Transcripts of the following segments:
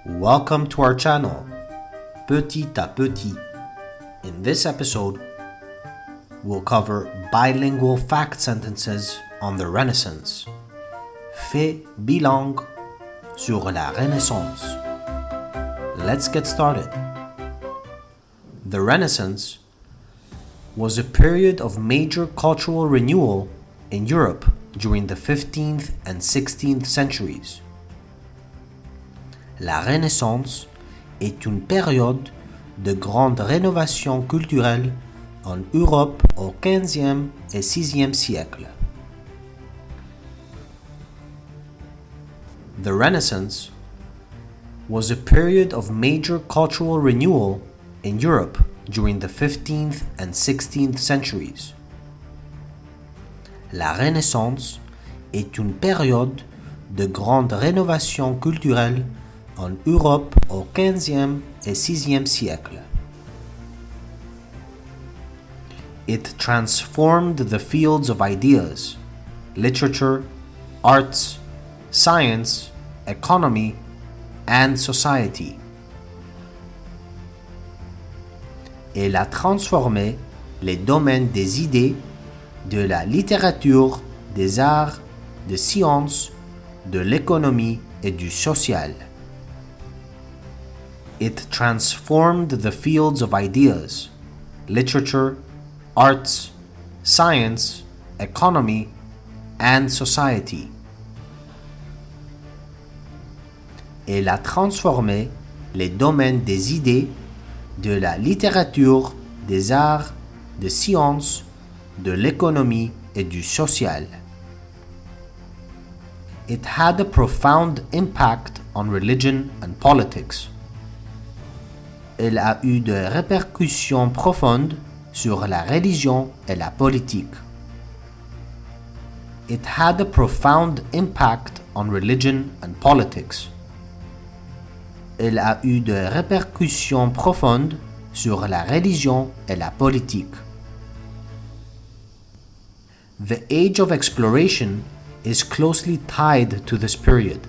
Welcome to our channel, Petit à Petit. In this episode, we'll cover bilingual fact sentences on the Renaissance. Faits bilingues sur la Renaissance. Let's get started. The Renaissance was a period of major cultural renewal in Europe during the 15th and 16th centuries. La Renaissance est une période de grande rénovation culturelle en Europe au XVe et VIe siècle. The Renaissance was a period of major cultural renewal in Europe during the 15th and 16th centuries. La Renaissance est une période de grande rénovation culturelle en Europe au XVe et VIe siècle. It transformed the fields of ideas, literature, arts, science, economy, and society. Elle a transformé les domaines des idées, de la littérature, des arts, des sciences, de l'économie et du social. It transformed the fields of ideas, literature, arts, science, economy, and society. Elle a transformé les domaines des idées, de la littérature, des arts, des sciences, de l'économie et du social. It had a profound impact on religion and politics. Elle a eu de répercussions profondes sur la religion et la politique. It had a profound impact on religion and politics. Elle a eu de répercussions profondes sur la religion et la politique. The age of exploration is closely tied to this period.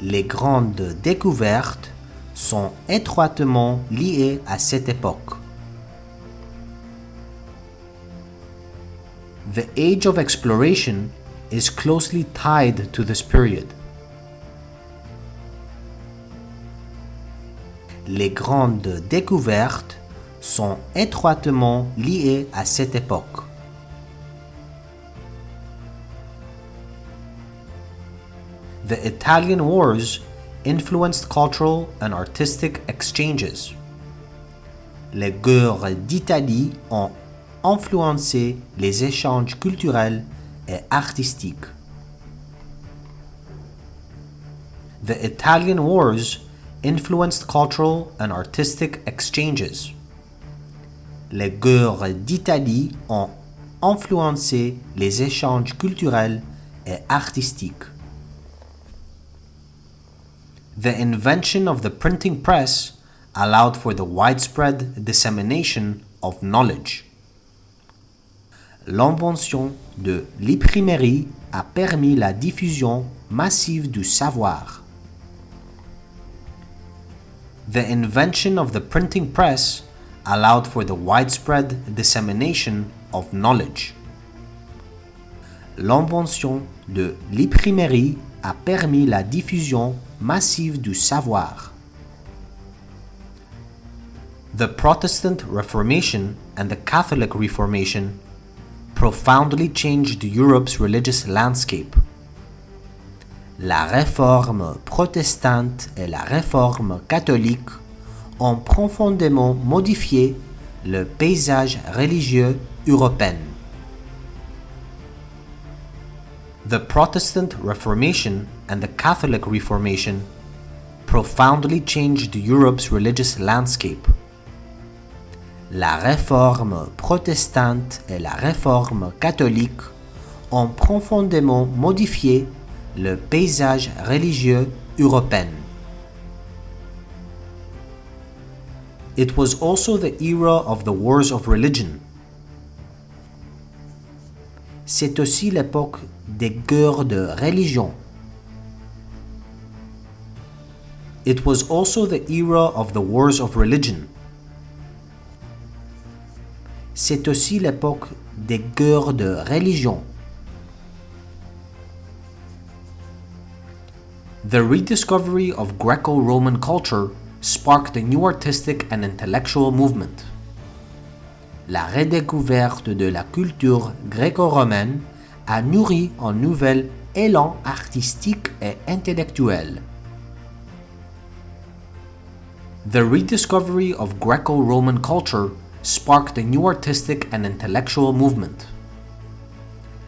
Les grandes découvertes sont étroitement liées à cette époque. The age of exploration is closely tied to this period. Les grandes découvertes sont étroitement liées à cette époque. The Italian Wars influenced cultural and artistic exchanges. Les guerres d'Italie ont influencé les échanges culturels et artistiques. The Italian Wars influenced cultural and artistic exchanges. Les guerres d'Italie ont influencé les échanges culturels et artistiques. The invention of the printing press allowed for the widespread dissemination of knowledge. L'invention de l'imprimerie a permis la diffusion massive du savoir. The invention of the printing press allowed for the widespread dissemination of knowledge. L'invention de l'imprimerie a permis la diffusion massive du savoir. The Protestant Reformation and the Catholic Reformation profoundly changed Europe's religious landscape. La réforme protestante et la réforme catholique ont profondément modifié le paysage religieux européen. The Protestant Reformation and the Catholic Reformation profoundly changed Europe's religious landscape. La réforme protestante et la réforme catholique ont profondément modifié le paysage religieux européen. It was also the era of the wars of religion. C'est aussi l'époque des guerres de religion. It was also the era of the wars of religion. C'est aussi l'époque des guerres de religion. The rediscovery of Greco-Roman culture sparked a new artistic and intellectual movement. La redécouverte de la culture gréco-romaine a nourri un nouvel élan artistique et intellectuel. The rediscovery of Greco-Roman culture sparked a new artistic and intellectual movement.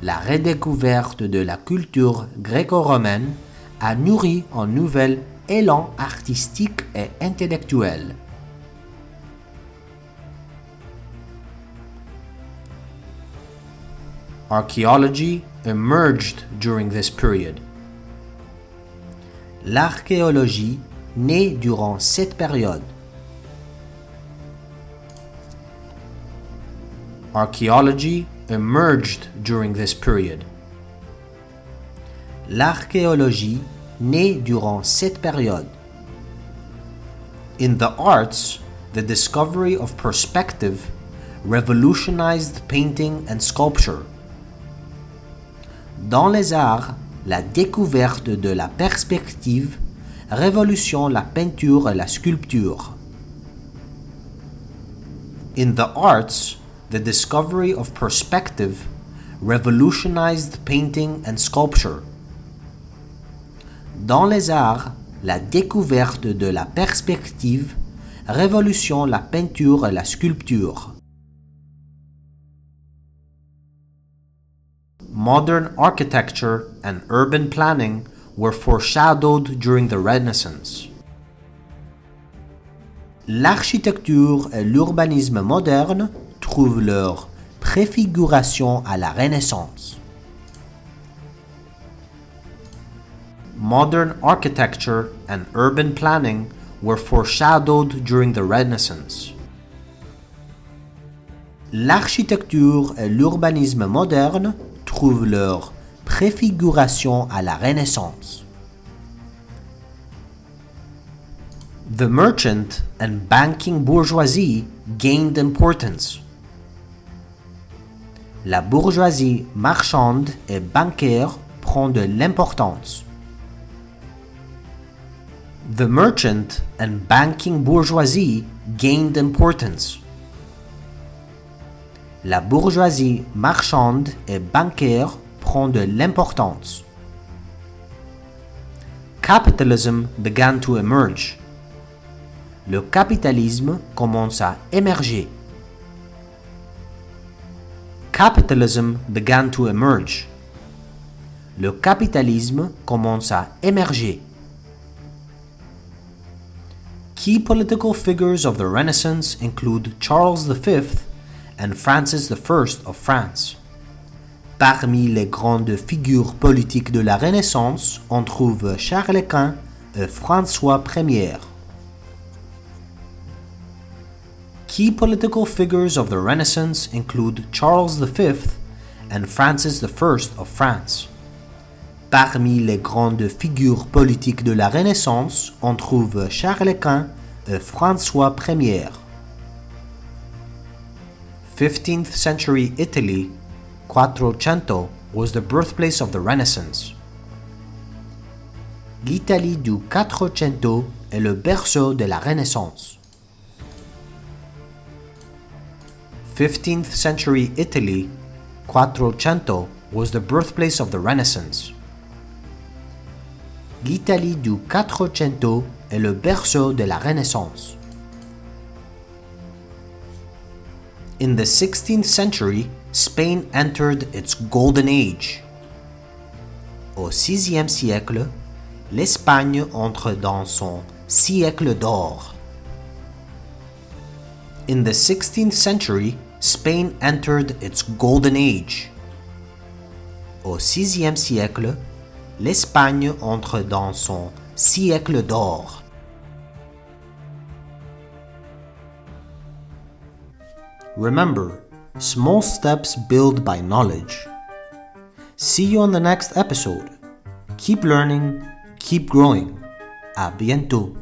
La redécouverte de la culture gréco-romaine a nourri un nouvel élan artistique et intellectuel. Archaeology emerged during this period. L'archéologie naît durant cette période. Archaeology emerged during this period. L'archéologie naît durant cette période. In the arts, the discovery of perspective revolutionized painting and sculpture. Dans les arts, la découverte de la perspective révolutionne la peinture et la sculpture. In the arts, the discovery of perspective revolutionized painting and sculpture. Dans les arts, la découverte de la perspective révolutionne la peinture et la sculpture. Modern architecture and urban planning were foreshadowed during the Renaissance. L'architecture et l'urbanisme moderne trouvent leur préfiguration à la Renaissance. Modern architecture and urban planning were foreshadowed during the Renaissance. L'architecture et l'urbanisme moderne trouvent leur préfiguration à la Renaissance. The merchant and banking bourgeoisie gained importance. La bourgeoisie marchande et bancaire prend de l'importance. The merchant and banking bourgeoisie gained importance. La bourgeoisie marchande et bancaire prend de l'importance. Capitalism began to emerge. Le capitalisme commence à émerger. Capitalism began to emerge. Le capitalisme commence à émerger. Key political figures of the Renaissance include Charles V and Francis I of France. Parmi les grandes figures politiques de la Renaissance, on trouve Charles Quint et François Ier. Key political figures of the Renaissance include Charles V and Francis I of France. Parmi les grandes figures politiques de la Renaissance, on trouve Charles Quint et François Ier. 15th century Italy, Quattrocento, was the birthplace of the Renaissance. L'Italie du Quattrocento est le berceau de la Renaissance. 15th century Italy, Quattrocento, was the birthplace of the Renaissance. L'Italie du Quattrocento est le berceau de la Renaissance. In the 16th century, Spain entered its golden age. Au VIe siècle, l'Espagne entre dans son siècle d'or. In the 16th century, Spain entered its golden age. Au VIe siècle, l'Espagne entre dans son siècle d'or. Remember, small steps build by knowledge. See you on the next episode. Keep learning, keep growing. À bientôt.